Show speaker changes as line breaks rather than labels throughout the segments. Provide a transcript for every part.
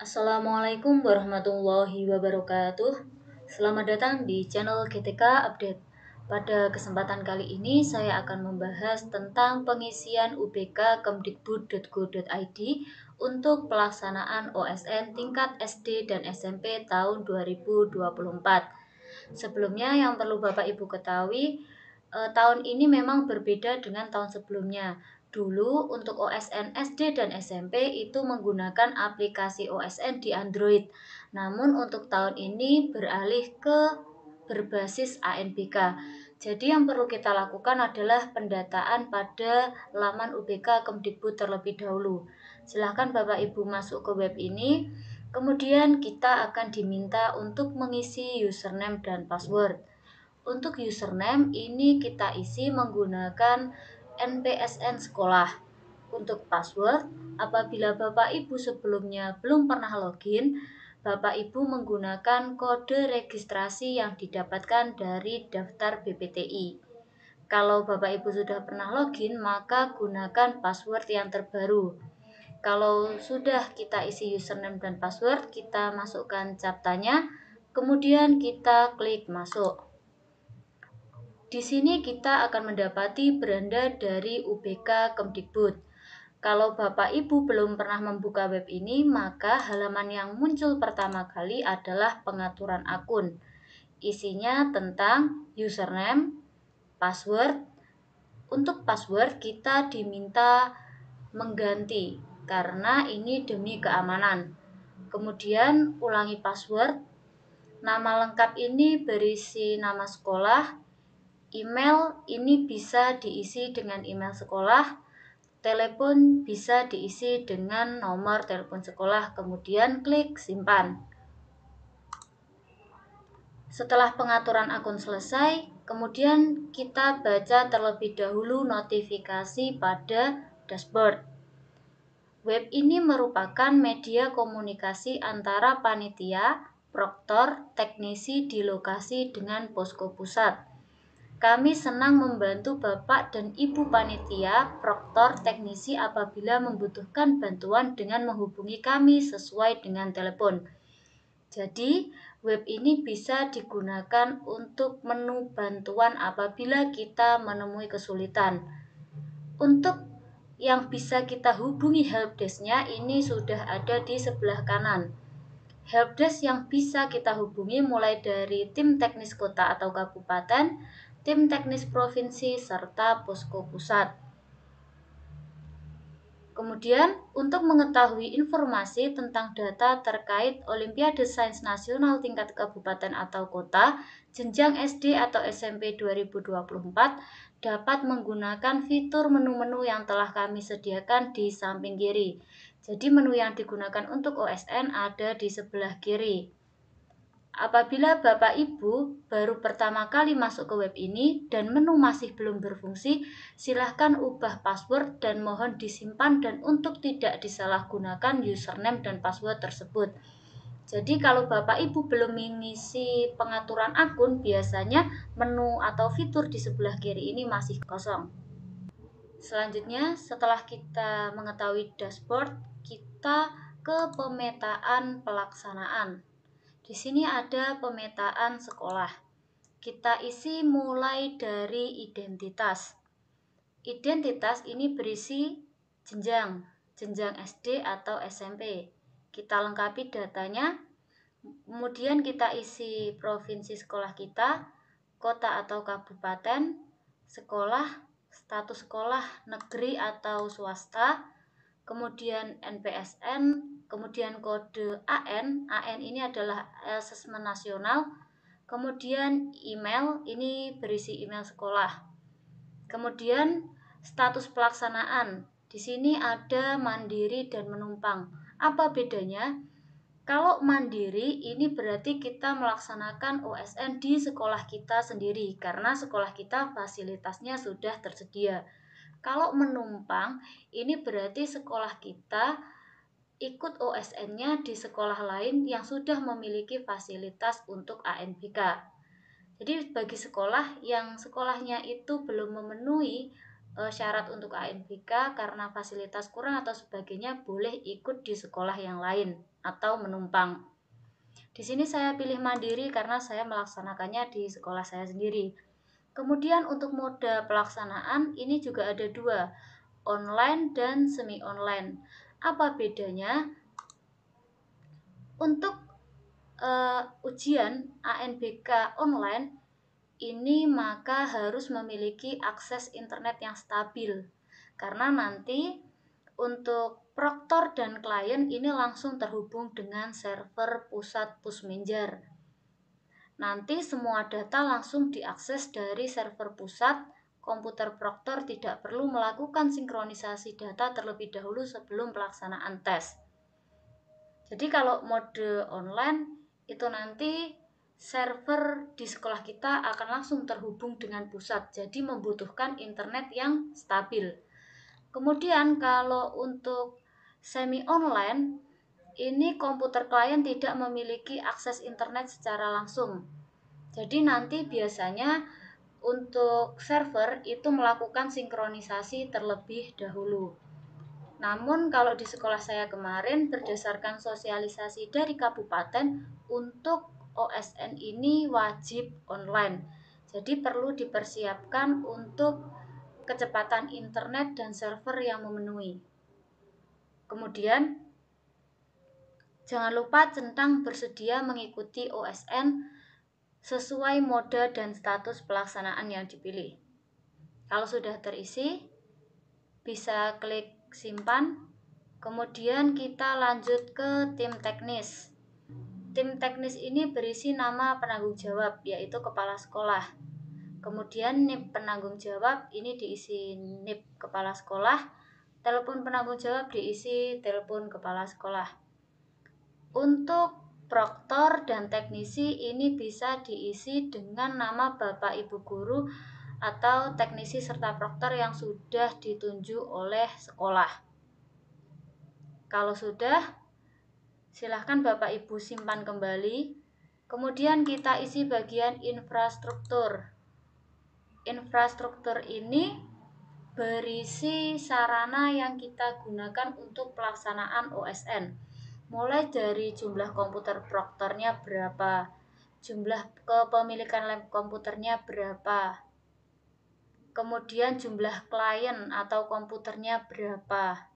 Assalamualaikum warahmatullahi wabarakatuh. Selamat datang di channel GTK Update. Pada kesempatan kali ini saya akan membahas tentang pengisian UBK Kemdikbud.go.id untuk pelaksanaan OSN tingkat SD dan SMP tahun 2024. Sebelumnya yang perlu Bapak Ibu ketahui, tahun ini memang berbeda dengan tahun sebelumnya. Dulu untuk OSN SD dan SMP itu menggunakan aplikasi OSN di Android. Namun untuk tahun ini beralih ke berbasis ANBK. Jadi yang perlu kita lakukan adalah pendataan pada laman UBK Kemdikbud terlebih dahulu. Silahkan Bapak Ibu masuk ke web ini. Kemudian kita akan diminta untuk mengisi username dan password. Untuk username ini kita isi menggunakan NPSN sekolah. Untuk password, apabila Bapak Ibu sebelumnya belum pernah login, Bapak Ibu menggunakan kode registrasi yang didapatkan dari daftar BPTI. Kalau Bapak Ibu sudah pernah login, maka gunakan password yang terbaru. Kalau sudah kita isi username dan password, kita masukkan captanya, kemudian kita klik masuk. Di sini kita akan mendapati beranda dari UBK Kemdikbud. Kalau Bapak Ibu belum pernah membuka web ini, maka halaman yang muncul pertama kali adalah pengaturan akun. Isinya tentang username, password. Untuk password kita diminta mengganti karena ini demi keamanan. Kemudian ulangi password. Nama lengkap ini berisi nama sekolah. Email ini bisa diisi dengan email sekolah. Telepon bisa diisi dengan nomor telepon sekolah, kemudian klik simpan. Setelah pengaturan akun selesai, kemudian kita baca terlebih dahulu notifikasi pada dashboard. Web ini merupakan media komunikasi antara panitia, proktor, teknisi di lokasi dengan posko pusat. Kami senang membantu Bapak dan Ibu panitia, proktor, teknisi apabila membutuhkan bantuan dengan menghubungi kami sesuai dengan telepon. Jadi, web ini bisa digunakan untuk menu bantuan apabila kita menemui kesulitan. Untuk yang bisa kita hubungi helpdesk-nya ini sudah ada di sebelah kanan. Helpdesk yang bisa kita hubungi mulai dari tim teknis kota atau kabupaten, tim teknis provinsi, serta posko pusat. Kemudian, untuk mengetahui informasi tentang data terkait Olimpiade Sains Nasional tingkat kabupaten atau kota, jenjang SD atau SMP 2024 dapat menggunakan fitur menu-menu yang telah kami sediakan di samping kiri. Jadi menu yang digunakan untuk OSN ada di sebelah kiri. Apabila Bapak Ibu baru pertama kali masuk ke web ini dan menu masih belum berfungsi, silahkan ubah password dan mohon disimpan dan untuk tidak disalahgunakan username dan password tersebut. Jadi kalau Bapak Ibu belum mengisi pengaturan akun, biasanya menu atau fitur di sebelah kiri ini masih kosong. Selanjutnya, setelah kita mengetahui dashboard, kita ke pemetaan pelaksanaan. Di sini ada pemetaan sekolah. Kita isi mulai dari identitas. Identitas ini berisi jenjang SD atau SMP. Kita lengkapi datanya. Kemudian kita isi provinsi sekolah kita, kota atau kabupaten, sekolah, status sekolah negeri atau swasta, kemudian NPSN, kemudian kode AN. AN ini adalah asesmen nasional. Kemudian email, ini berisi email sekolah. Kemudian status pelaksanaan. Di sini ada mandiri dan menumpang. Apa bedanya? Kalau mandiri ini berarti kita melaksanakan OSN di sekolah kita sendiri karena sekolah kita fasilitasnya sudah tersedia. Kalau menumpang ini berarti sekolah kita ikut OSN-nya di sekolah lain yang sudah memiliki fasilitas untuk ANBK. Jadi bagi sekolah yang sekolahnya itu belum memenuhi syarat untuk ANBK karena fasilitas kurang atau sebagainya, boleh ikut di sekolah yang lain. atau menumpang. Di sini saya pilih mandiri karena saya melaksanakannya di sekolah saya sendiri. Kemudian untuk moda pelaksanaan ini juga ada dua, online dan semi online. Apa bedanya? Untuk ujian ANBK online ini maka harus memiliki akses internet yang stabil, karena nanti untuk proktor dan klien ini langsung terhubung dengan server pusat Pusmenjar. Nanti semua data langsung diakses dari server pusat. Komputer proktor tidak perlu melakukan sinkronisasi data terlebih dahulu sebelum pelaksanaan tes. Jadi kalau mode online itu nanti server di sekolah kita akan langsung terhubung dengan pusat, jadi membutuhkan internet yang stabil. Kemudian kalau untuk semi online, ini komputer klien tidak memiliki akses internet secara langsung. Jadi nanti biasanya untuk server itu melakukan sinkronisasi terlebih dahulu. Namun kalau di sekolah saya kemarin berdasarkan sosialisasi dari kabupaten untuk OSN ini wajib online. Jadi perlu dipersiapkan untuk kecepatan internet dan server yang memenuhi. Kemudian jangan lupa centang bersedia mengikuti OSN sesuai mode dan status pelaksanaan yang dipilih. Kalau sudah terisi, bisa klik simpan. Kemudian kita lanjut ke tim teknis. Tim teknis ini berisi nama penanggung jawab, yaitu kepala sekolah. Kemudian NIP penanggung jawab ini diisi NIP kepala sekolah. Telepon penanggung jawab diisi telepon kepala sekolah. Untuk proktor dan teknisi ini bisa diisi dengan nama Bapak Ibu Guru atau teknisi serta proktor yang sudah ditunjuk oleh sekolah. Kalau sudah, silahkan Bapak Ibu simpan kembali. Kemudian kita isi bagian infrastruktur. Infrastruktur ini berisi sarana yang kita gunakan untuk pelaksanaan OSN. Mulai dari jumlah komputer proktornya berapa, jumlah kepemilikan lab komputernya berapa, kemudian jumlah klien atau komputernya berapa,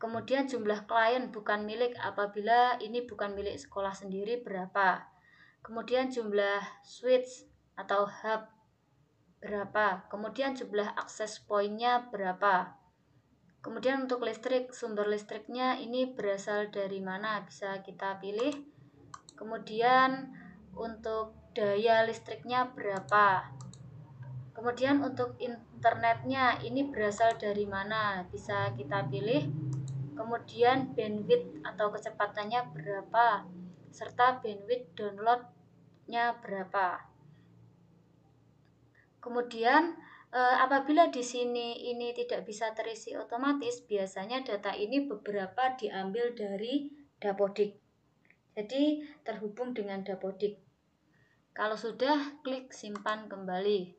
kemudian jumlah klien bukan milik apabila ini bukan milik sekolah sendiri berapa, kemudian jumlah switch atau hub berapa, kemudian jumlah akses pointnya berapa. Kemudian untuk listrik, sumber listriknya ini berasal dari mana, bisa kita pilih. Kemudian untuk daya listriknya berapa. Kemudian untuk internetnya ini berasal dari mana, bisa kita pilih. Kemudian bandwidth atau kecepatannya berapa, serta bandwidth downloadnya berapa. Kemudian apabila di sini ini tidak bisa terisi otomatis, biasanya data ini beberapa diambil dari Dapodik. Jadi terhubung dengan Dapodik. Kalau sudah, klik simpan kembali.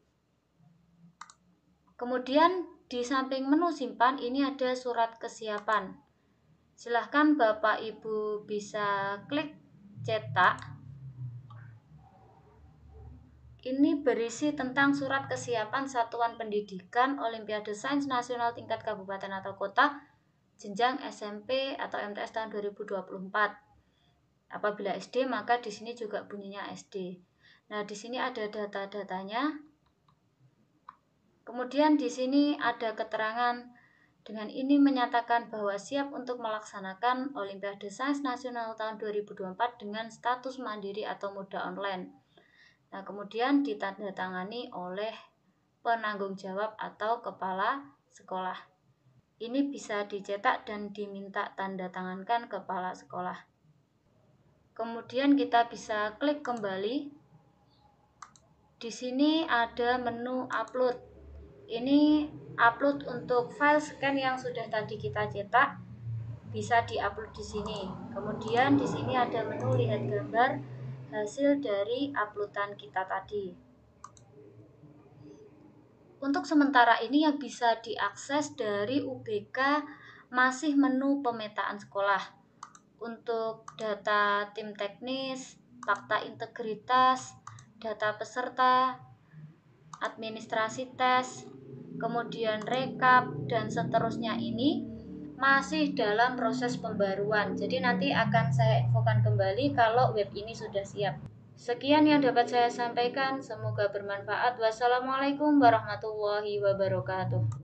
Kemudian di samping menu simpan ini ada surat kesiapan. Silahkan Bapak Ibu bisa klik cetak. Ini berisi tentang surat kesiapan satuan pendidikan Olimpiade Sains Nasional tingkat kabupaten atau kota jenjang SMP atau MTS tahun 2024. Apabila SD maka di sini juga bunyinya SD. Nah, di sini ada data-datanya. Kemudian di sini ada keterangan dengan ini menyatakan bahwa siap untuk melaksanakan Olimpiade Sains Nasional tahun 2024 dengan status mandiri atau moda online. Nah, kemudian ditandatangani oleh penanggung jawab atau kepala sekolah. Ini bisa dicetak dan diminta tanda tangankan kepala sekolah. Kemudian kita bisa klik kembali. Di sini ada menu upload. Ini upload untuk file scan yang sudah tadi kita cetak, bisa diupload di sini. Kemudian di sini ada menu lihat gambar hasil dari uploadan kita tadi. Untuk sementara ini yang bisa diakses dari UBK masih menu pemetaan sekolah. untuk data tim teknis, fakta integritas, data peserta, administrasi tes, kemudian rekap, dan seterusnya ini masih dalam proses pembaruan. Jadi nanti akan saya infokan kembali kalau web ini sudah siap. Sekian yang dapat saya sampaikan, semoga bermanfaat. Wassalamualaikum warahmatullahi wabarakatuh.